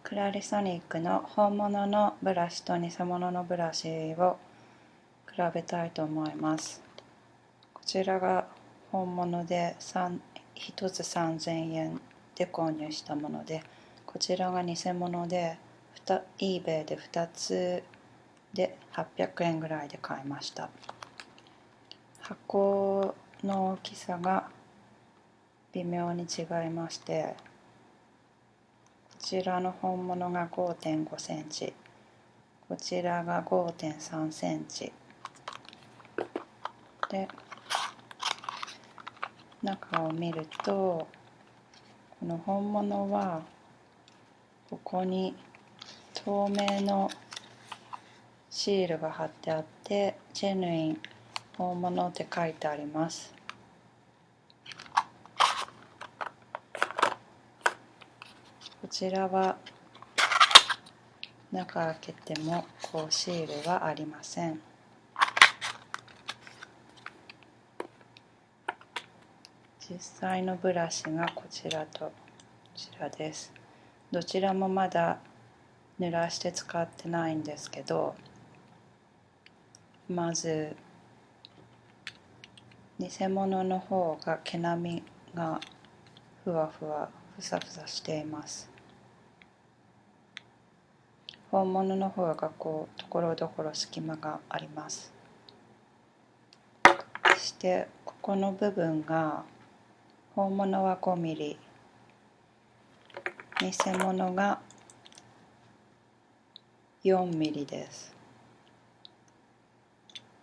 クラリソニックの本物のブラシと偽物のブラシを比べたいと思います。こちらが本物で1つ3000円で購入したもので、こちらが偽物でeBay で2つで800円ぐらいで買いました。箱の大きさが微妙に違いまして、こちらの本物が 5.5 センチ、こちらが 5.3 センチで、中を見ると、この本物はここに透明のシールが貼ってあって、ジェヌイン本物って書いてあります。こちらは中開けてもシールはありません。実際のブラシがこちらとこちらです。どちらもまだ濡らして使ってないんですけど、まず偽物の方が毛並みがふわふわふさふさしています。本物の方がところどころ隙間があります。そしてここの部分が本物は5ミリ、偽物が4ミリです。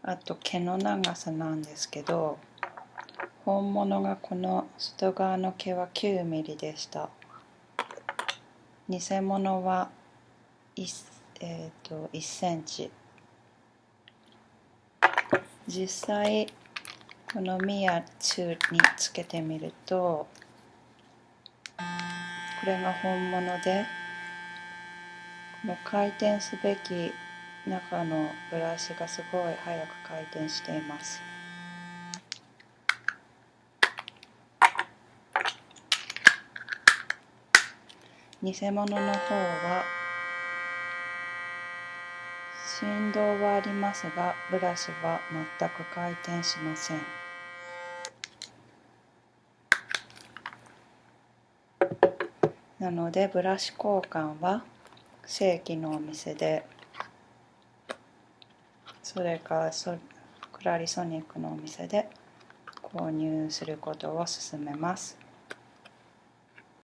あと毛の長さなんですけど、本物がこの外側の毛は9ミリでした。偽物は 1センチ。実際このミア2につけてみると、これが本物で、この回転すべき中のブラシがすごい速く回転しています。偽物の方は振動はありますが、ブラシは全く回転しません。なのでブラシ交換は正規のお店で、それからクラリソニックのお店で購入することを勧めます。